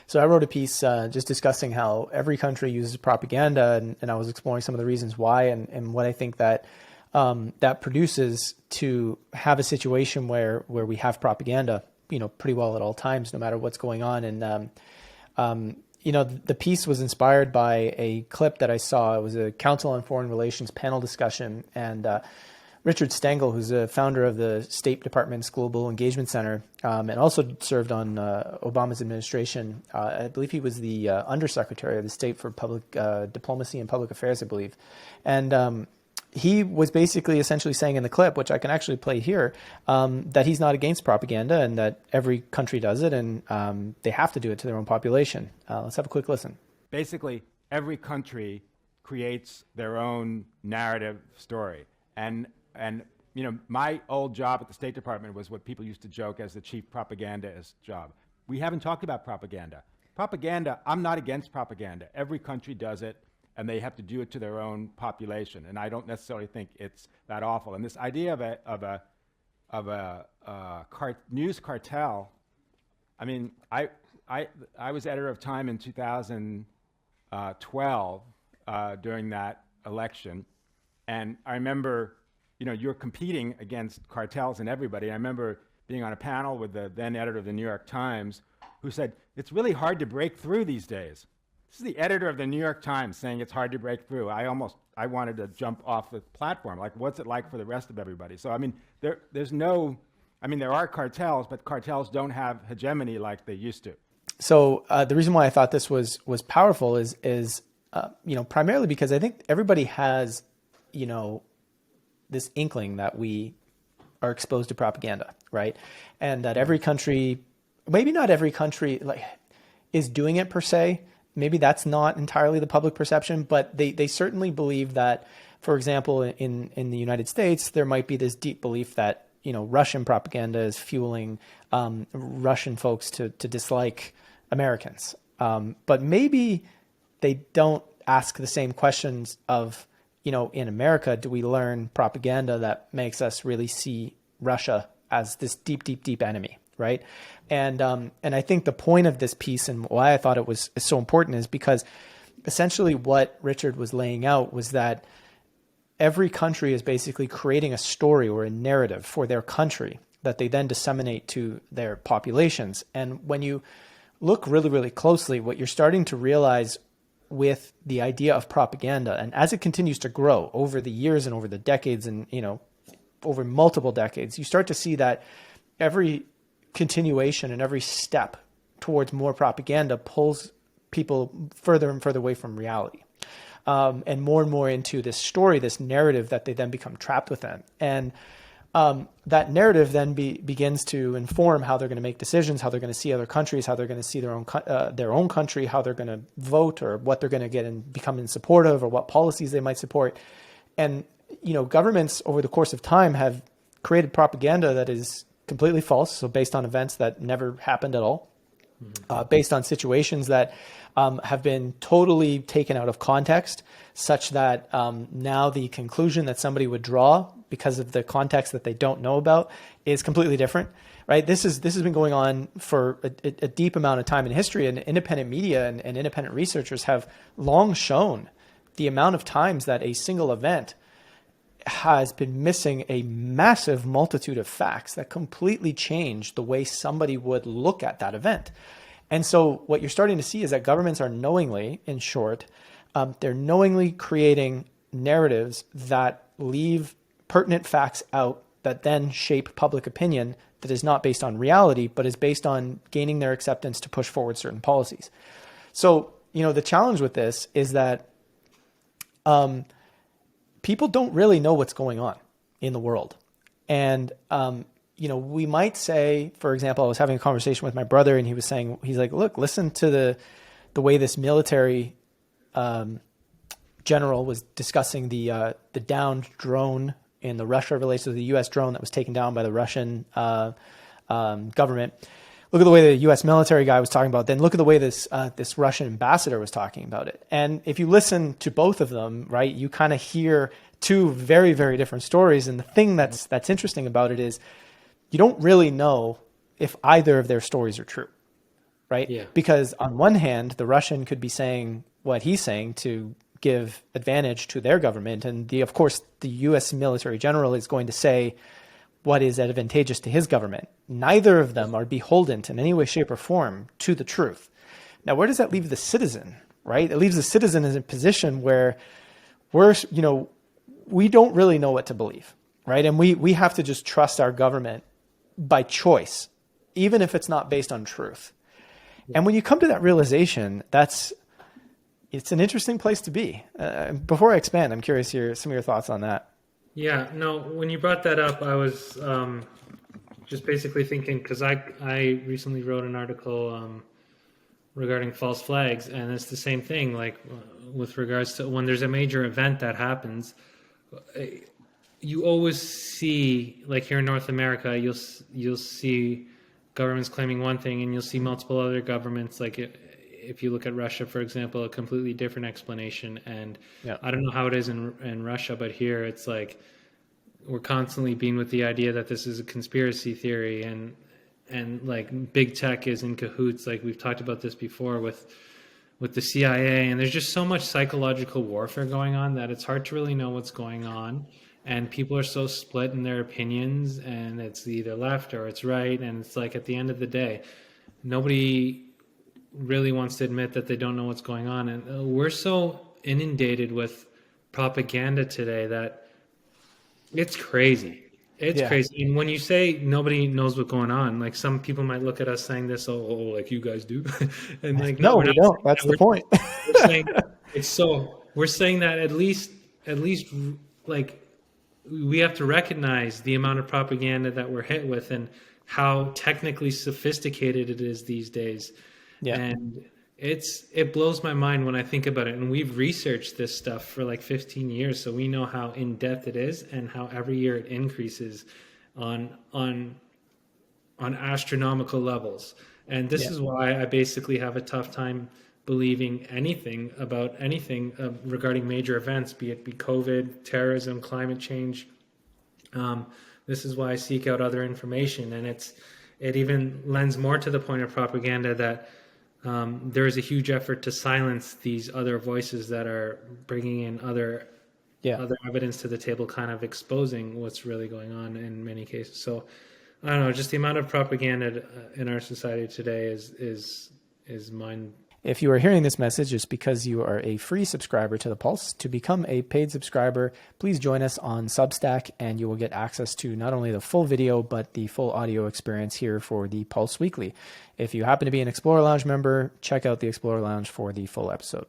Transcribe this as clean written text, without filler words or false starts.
So I wrote a piece just discussing how every country uses propaganda, and I was exploring some of the reasons why and what I think that that produces to have a situation where we have propaganda, pretty well at all times, no matter what's going on. And the piece was inspired by a clip that I saw. It was a Council on Foreign Relations panel discussion, and Richard Stengel, who's a founder of the State Department's Global Engagement Center, and also served on Obama's administration. I believe he was the Undersecretary of the State for Public Diplomacy and Public Affairs, I believe. And he was basically essentially saying in the clip, which I can actually play here, that he's not against propaganda and that every country does it, and they have to do it to their own population. Let's have a quick listen. Basically, every country creates their own narrative story. And my old job at the State Department was what people used to joke as the chief propagandist job. We haven't talked about propaganda. Propaganda, I'm not against propaganda. Every country does it, and they have to do it to their own population. And I don't necessarily think it's that awful. And this idea of a news cartel, I mean, I was editor of Time in 2012 during that election, and I remember, you're competing against cartels and everybody. I remember being on a panel with the then editor of the New York Times who said, it's really hard to break through these days. This is the editor of the New York Times saying it's hard to break through. I wanted to jump off the platform. Like, what's it like for the rest of everybody? So, I mean, there are cartels, but cartels don't have hegemony like they used to. So the reason why I thought this was powerful is primarily because I think everybody has, this inkling that we are exposed to propaganda, right? And that every country, maybe not every country, is doing it per se. Maybe that's not entirely the public perception, but they certainly believe that, for example, in the United States, there might be this deep belief that, Russian propaganda is fueling Russian folks to dislike Americans. But maybe they don't ask the same questions of, in America, do we learn propaganda that makes us really see Russia as this deep, deep, deep enemy, right? And I think the point of this piece and why I thought it was so important is because essentially what Richard was laying out was that every country is basically creating a story or a narrative for their country that they then disseminate to their populations. And when you look really, really closely, what you're starting to realize with the idea of propaganda, and as it continues to grow over the years and over the decades and, over multiple decades, you start to see that every continuation and every step towards more propaganda pulls people further and further away from reality, and more into this story, this narrative that they then become trapped within. And that narrative then begins to inform how they're going to make decisions, how they're going to see other countries, how they're going to see their own country, how they're going to vote, or what they're going to get and become in support of, or what policies they might support. And governments over the course of time have created propaganda that is completely false, so based on events that never happened at all, based on situations that have been totally taken out of context, such that now the conclusion that somebody would draw because of the context that they don't know about is completely different, right? This has been going on for a deep amount of time in history, and independent media and independent researchers have long shown the amount of times that a single event has been missing a massive multitude of facts that completely change the way somebody would look at that event. And so what you're starting to see is that governments are knowingly, in short, they're knowingly creating narratives that leave pertinent facts out that then shape public opinion that is not based on reality, but is based on gaining their acceptance to push forward certain policies. So, the challenge with this is that people don't really know what's going on in the world. And, we might say, for example, I was having a conversation with my brother and he's like, look, listen to the way this military general was discussing the downed drone in the Russia related to the U.S. drone that was taken down by the Russian government. Look at the way the U.S. military guy was talking about it. Then look at the way this Russian ambassador was talking about it. And if you listen to both of them, right, you kind of hear two very, very different stories. And the thing that's interesting about it is you don't really know if either of their stories are true. right? Yeah. Because on one hand, the Russian could be saying what he's saying to give advantage to their government. And of course, the US military general is going to say what is advantageous to his government. Neither of them are beholden in any way, shape, or form to the truth. Now, where does that leave the citizen, right? It leaves the citizen in a position where we don't really know what to believe, right? And we have to just trust our government by choice, even if it's not based on truth. And when you come to that realization, it's an interesting place to be. Before I expand, I'm curious some of your thoughts on that. Yeah, no, when you brought that up, I was just basically thinking, because I recently wrote an article regarding false flags, and it's the same thing, like with regards to when there's a major event that happens, you always see, like here in North America, you'll see governments claiming one thing, and you'll see multiple other governments, like if you look at Russia, for example, a completely different explanation. And Yeah. I don't know how it is in Russia, but here it's like we're constantly being with the idea that this is a conspiracy theory, and like big tech is in cahoots. Like we've talked about this before with the CIA, and there's just so much psychological warfare going on that it's hard to really know what's going on. And people are so split in their opinions, and it's either left or it's right. And it's like at the end of the day, nobody really wants to admit that they don't know what's going on. And we're so inundated with propaganda today that it's crazy. It's crazy. And when you say nobody knows what's going on, like some people might look at us saying this, like you guys do. And like, no, we don't. That's the point. We're saying we're saying that at least like we have to recognize the amount of propaganda that we're hit with and how technically sophisticated it is these days. Yeah. And it blows my mind when I think about it. And we've researched this stuff for like 15 years, so we know how in depth it is and how every year it increases on astronomical levels. And this is why I basically have a tough time believing anything regarding major events, be it COVID, terrorism, climate change. This is why I seek out other information, and it even lends more to the point of propaganda that there is a huge effort to silence these other voices that are bringing in other evidence to the table, kind of exposing what's really going on in many cases. So I don't know, just the amount of propaganda in our society today is mind. If you are hearing this message, it's because you are a free subscriber to The Pulse. To become a paid subscriber, please join us on Substack, and you will get access to not only the full video, but the full audio experience here for the Pulse Weekly. If you happen to be an Explorer Lounge member, check out the Explorer Lounge for the full episode.